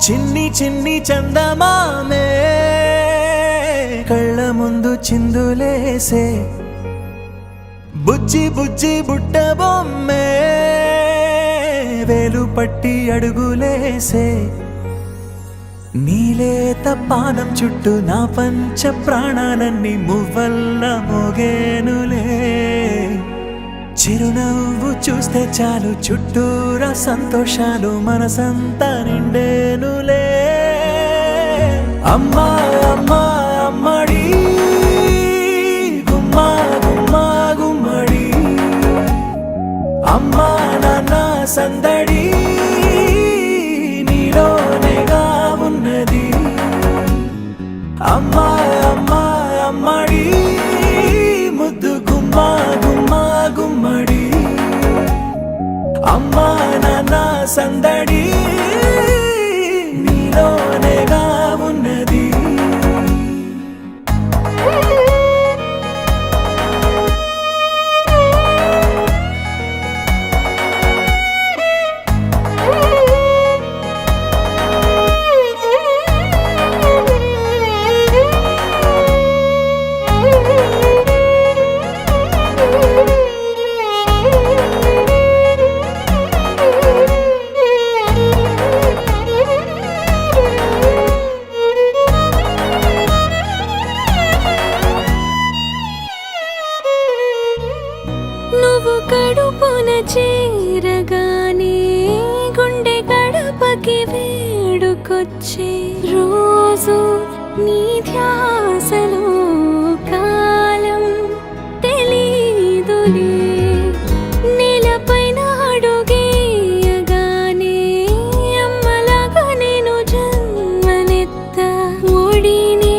చిన్ని చిన్ని చందమామే కళ్ళ ముందు చిందులేసే బుజ్జి బుజ్జి బుట్ట బొమ్మే వేలు పట్టి అడుగులేసే నీలేత పానం చుట్టూ నా పంచ ప్రాణాలన్నీ మువ్వల్ల మోగేనులే చిరునవ్వు చూస్తే చాలు చుట్టూరా సంతోషాలు మనసంతా నిండేనులే అమ్మా అమ్మా అమ్మడి గుమ్మా గుమ్మా గుమ్మడి అమ్మా నాన్న సందడి నీలోనేగా ఉన్నది అమ్మా అమ్మా అమ్మడి ముద్దు గుమ్మా గుమ్మా గుమ్మడి అమ్మా నాన్న సందడి నీలోనేగా ఉన్నది నువ్వు కడుపున చేరగానే గుండె గడపకి వేడుకొచ్చే రోజు నీ ధ్యాసలో కాలం తెలీదులే నేలపైన అడుగేయగానే అమ్మలాగా నేను జన్మనెత్త ఒడిని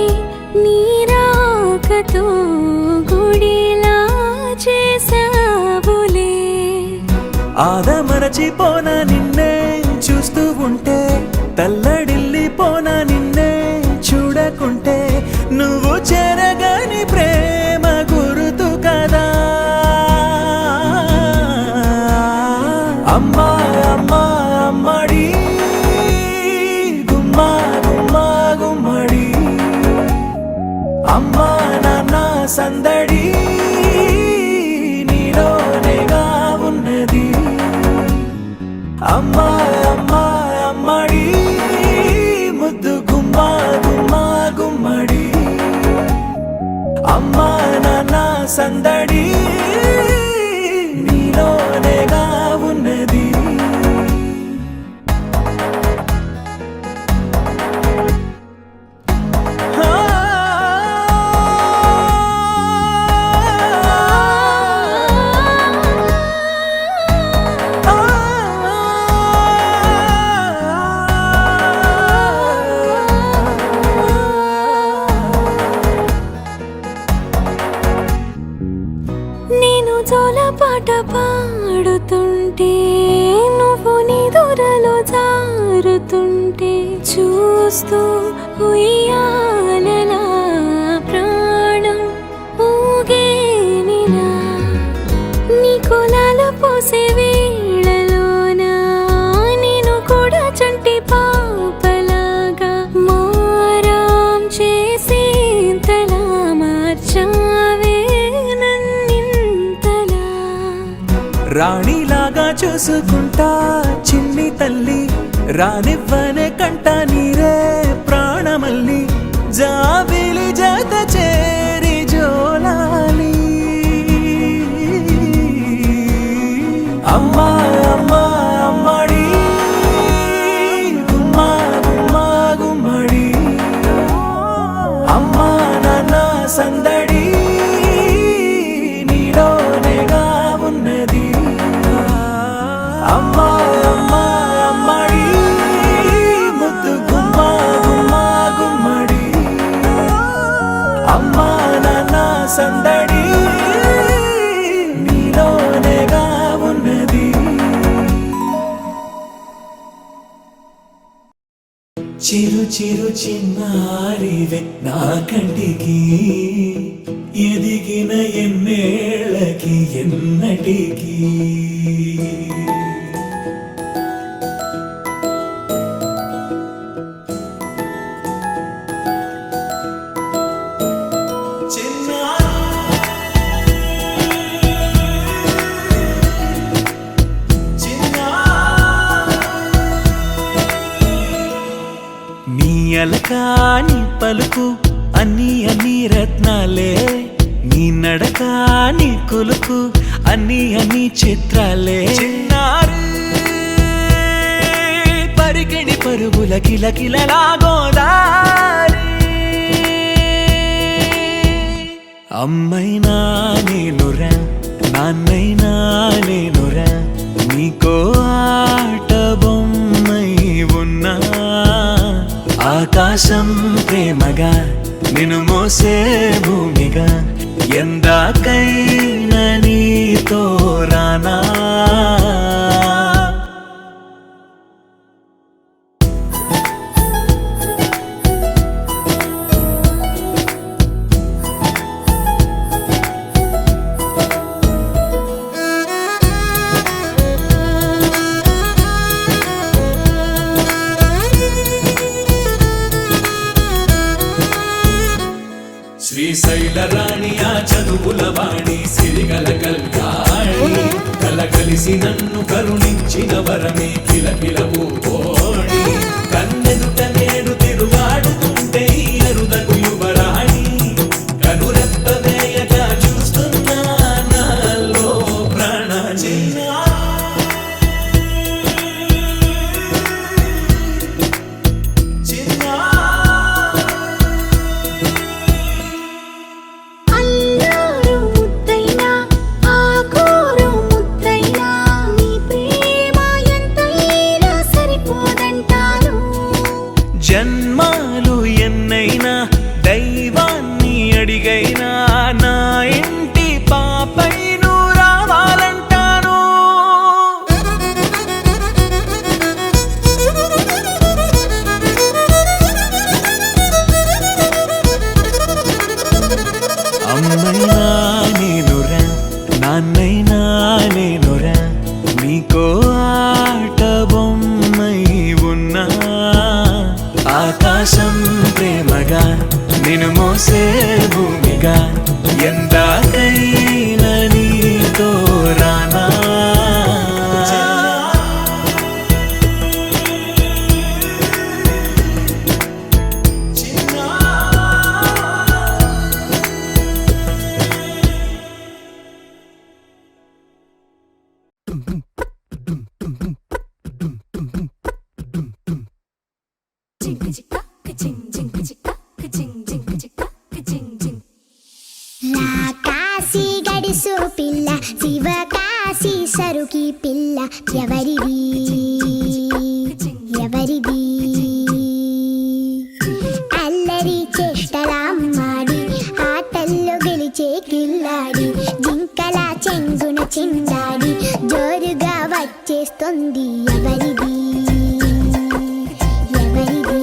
నీ రాకతో గుడిలా చేసావులే ఆదమరచిపోనా నిన్నే చూస్తూ ఉంటే తల్లడిల్లిపోనా నిన్నే చూడకుంటే నువ్వు చెరగని ప్రేమ గురుతు కదా అమ్మా అమ్మా అమ్మడి గుమ్మా గుమ్మా గుమ్మడి అమ్మా నాన్న సందడి నీలోనేగా ఉన్నది అమ్మా అమ్మా అమ్మడి ముద్దు గుమ్మా గుమ్మా గుమ్మడి అమ్మా నాన్న సందడి నీలోనేగా ఉన్నది నేను జోలపాట పాడుతుంటే నువ్వు నిదురలో జారుతుంటే చూస్తూ ఉయ్యాలలా ప్రాణం ఊగేనిలా నీ కులాల పోసే వేళలోన నేను కూడా చంటి పాపలాగా మారాం చేసేంతలా మార్చావే రాణిలాగా చూసుకుంటా చిన్ని తల్లి రానివ్వనే కంట నీరే ప్రాణమల్లి జాబిలి జత చేరి జోలాలి అమ్మా అమ్మా అమ్మడి గుమ్మా గుమ్మా గుమ్మడి అమ్మా నాన్న సందడి నీలోనేగా ఉన్నది అమ్మా అమ్మా అమ్మడి చిరు చిరు చిన్నారివే నా కంటికి ఎదిగిన ఎన్నేళ్ళకి ఎన్నటికి నీ అలకాని పలుకు అన్ని అన్ని రత్నాలే నీ నడకాని కులుకు అన్ని అన్ని చిత్రాలే చిన్నారు పరికిణి పరుగుల కిలకిలలాగోదారి అమ్మైనా నేనురా నాన్నైనా నేనురా నీకో ఆట బొమ్మై ఉన్నా ఆకాశం ప్రేమగా నిన్ను మోసే భూమిగా ఎందాకైనా నీతో రానా శ్రీశైల రాణి ఆ చదువుల వాణి సిరిగల కల్కాణి కలగలిసి నన్ను కరుణించిన వరమే కిలకిలవు కోణి కన్నెదుట నేడు తిరుగాడుతుంటే అరుదకు యువరాణి కనురెప్ప వేయగా చూస్తున్నా నాలో ప్రాణ జన్మాలు ఎన్నైనా దైవాన్ని అడిగైనా నా ఇంటి పాపై నువ్వు రావాలంటాను అమ్మైనా నేనురా నాన్నైనా నేనురా నీకో ఆట బొమ్మై ఉన్నా ఆకాశం ప్రేమగా నిన్ను మోసే భూమిగా ఎందాకైనా నీతో రానా కాశీ గడిసు పిల్ల శివ కాశీ సరుకి పిల్ల ఎవరిది ఎవరిది అల్లరి చేష్టలామ్మాడి ఆటల్లో గెలిచే కిల్లాడి జింకల చెంగున చిందాడి జోరుగా వచ్చేస్తుంది ఎవరిది ఎవరిది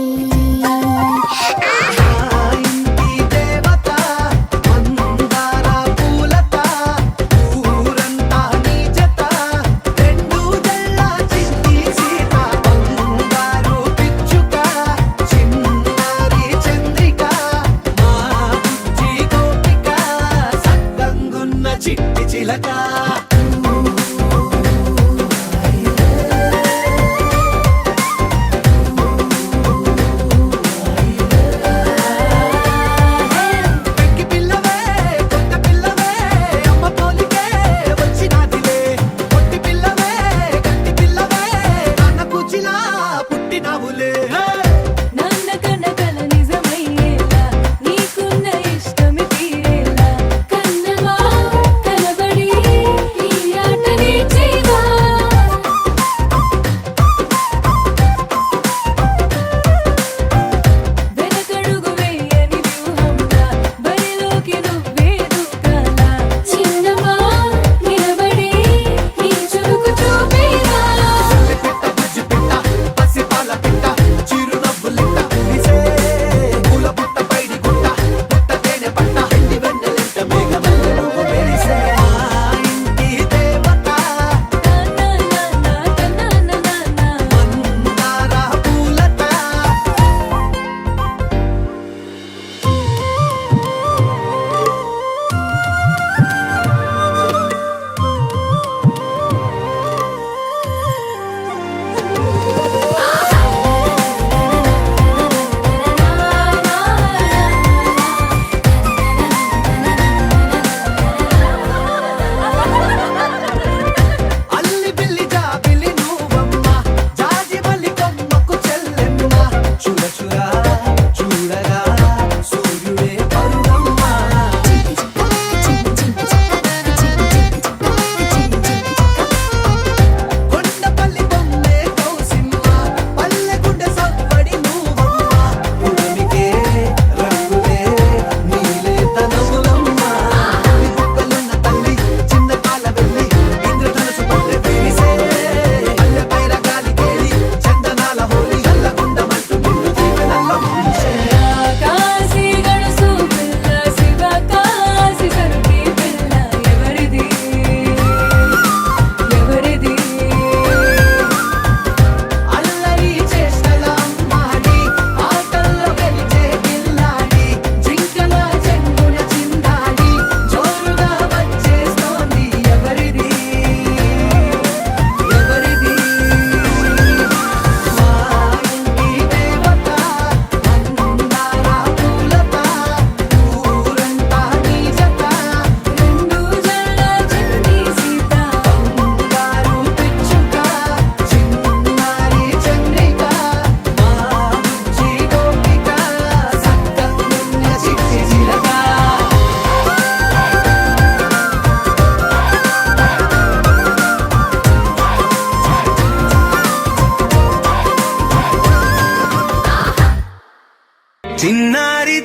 చిన్నారి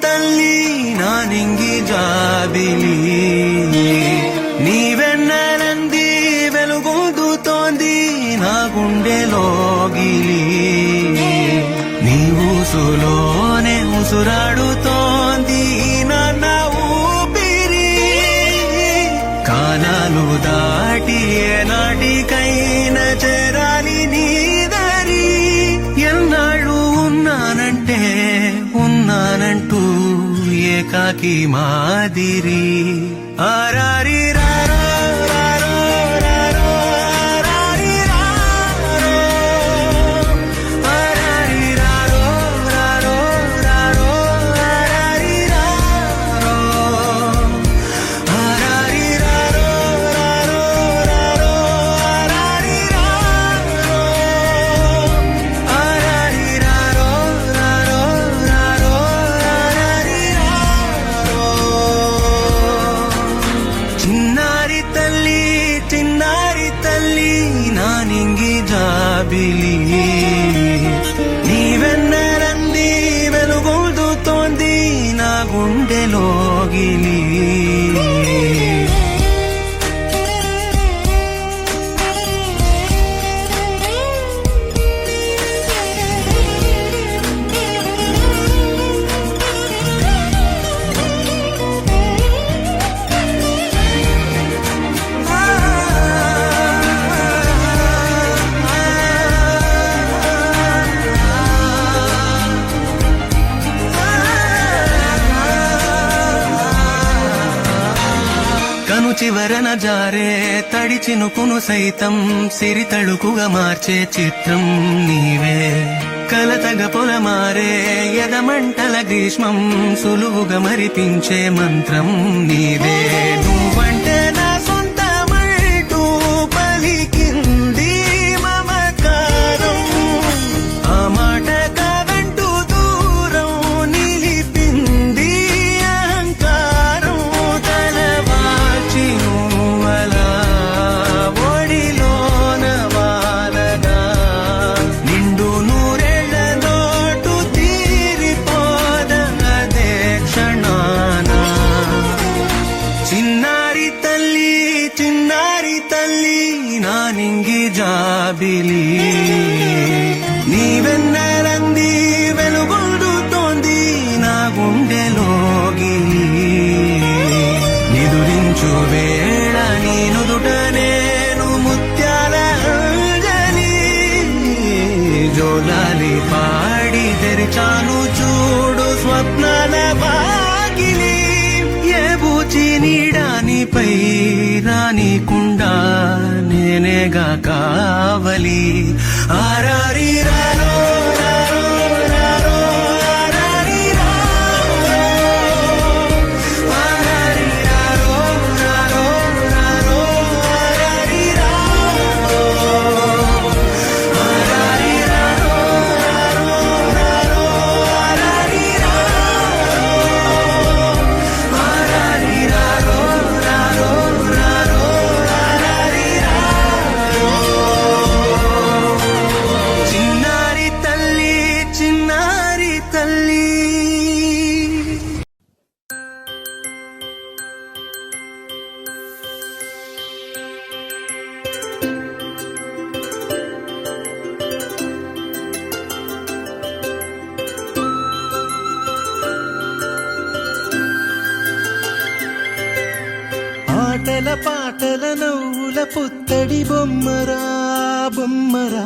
తల్లి నా నింగి జాబిలి నీవెన్నెలంది వెలుగొందుతోంది నా గుండెలోగిలి నీ ఊసులోనే ఉసురాడుతోంది నాన్న ఊపిరి కాలాలు దాటి ఏనాటికైనా చేరాలి నీ దారి ఎన్నాళ్ళు ఉన్నానంటూ ఏకాకి మాదిరి ఆరారి రారో రారో రారో ఆరారి రారో ఆరారి రారో రారో రారో ఆరారి రారో ఆరారి రారో రారో రారో ఆరారి రారో ఆరారి రారో రారో రారో ఆరారి రారో చిన్నారి తల్లి నా నింగి జాబిలి నీవెన్నెలంది వెలుగొందుతోంది నా గుండెలోగిలి కను చివరన జారే తడి చినుకును సైతం సిరి తళుకుగా మార్చే చిత్రం నీవే కలతగ పొలమారే ఎదమంటల గ్రీష్మం సులువుగా మరిపించే మంత్రం నీదే నువ్వంటే నా సొంతమంటూ పలికింది మమకారం ఆ మాట కాదంటూ దూరం నిలిపింది అహంకారం తలవాచి నువ్వలా ఒడిలోన వాలగా నిండు నూరేళ్ల లోటు తీరిపోదదే క్షణాన చిన్నారి తల్లి నా నింగి జాబిలి నీవెన్నెలంది వెలుగొందుతోంది నా గుండెలోగిలి నిదురించు వేళ నీ నుదుట నేను ముత్యాల అంజలి జోలాలి పాడి తెరిచాను చూడు స్వప్నాల వాకిలి ఏ బూచి నీడానిపై రానికుండా నేనేగా కావలి ఆరారి రారో రారో రారో ఆరారి రారో ఆరారి రారో రారో రారో ఆరారి రారో ఆరారి రారో రారో రారో ఆరారి రారో ఆరారి రారో రారో రారో ఆరారి రారో చిన్నారి తల్లి ఆటల పాటల నవ్వుల పుత్తడి బొమ్మరా బొమ్మరా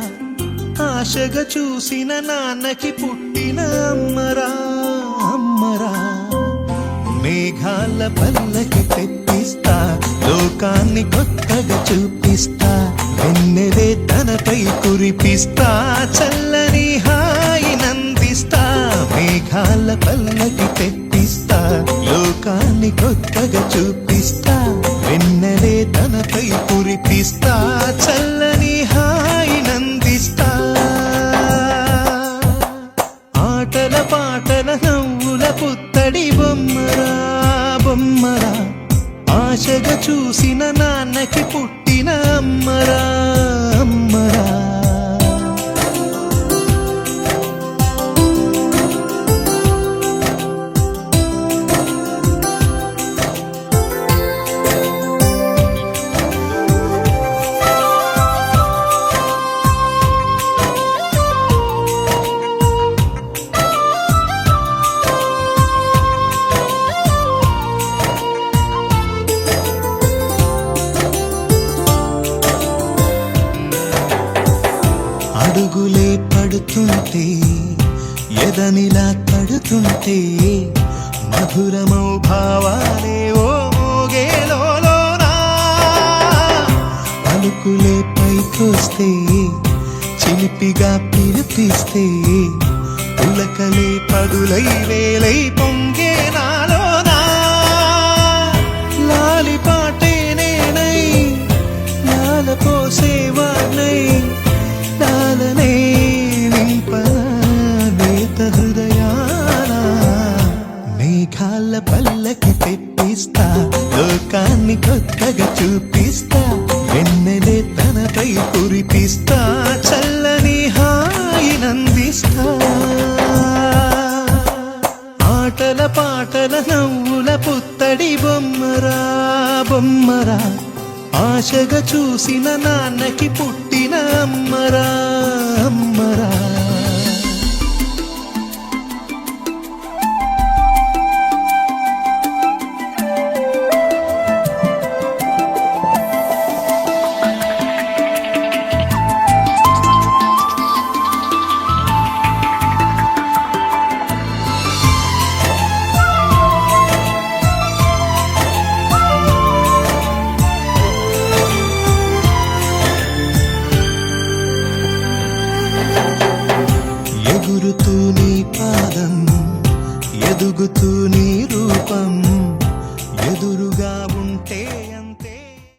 ఆశగా చూసిన నాన్నకి పుట్టిన అమ్మరా అమ్మరా మేఘాల పల్లకి తెప్పిస్తా లోకాన్ని కొత్తగా చూపిస్తా వెన్నెలే తనపై కురిపిస్తా చల్లని హాయి నందిస్తా మేఘాల పల్లకి తెప్పిస్తా లోకాన్ని కొత్తగా చూపిస్తా వెన్నెలే తనపై కురిపిస్తా చల్లని హాయి నందిస్తా ఆటల పాటల నవ్వుల పుత్తడి బొమ్మరా బొమ్మరా ఆశగా చూసిన నాన్నకి పుట్టిన అమ్మరా అమ్మరా అడుగులే పడుతుంటే ఎదనిలా తడుతుంటే మధురమౌ భావాలే ఓ మోగేలోనా పలుకులే పైకొస్తే చిలిపిగా పిలిపిస్తే పులకలే పదులై వేలై పొంగే నాలోనా లాలి పాటే నేనై లాల పోసేవాణ్ణై లాలనే నింపనేత హృదయాన మేఘాల పల్లకి తెప్పిస్తా లోకాన్ని కొత్తగా చూపిస్తా వెన్నెలే తనపై కురిపిస్తా చల్లని హాయినందిస్తా ఆటల పాటల నవ్వుల పుత్తడి బొమ్మరా బొమ్మరా ఆశగా చూసిన నాన్నకి పుట్టిన అమ్మరా అమ్మరా ఎగురుతూ నీ పాదం ఎదుగుతూ నీ రూపం ఎదురుగా ఉంటే అంతే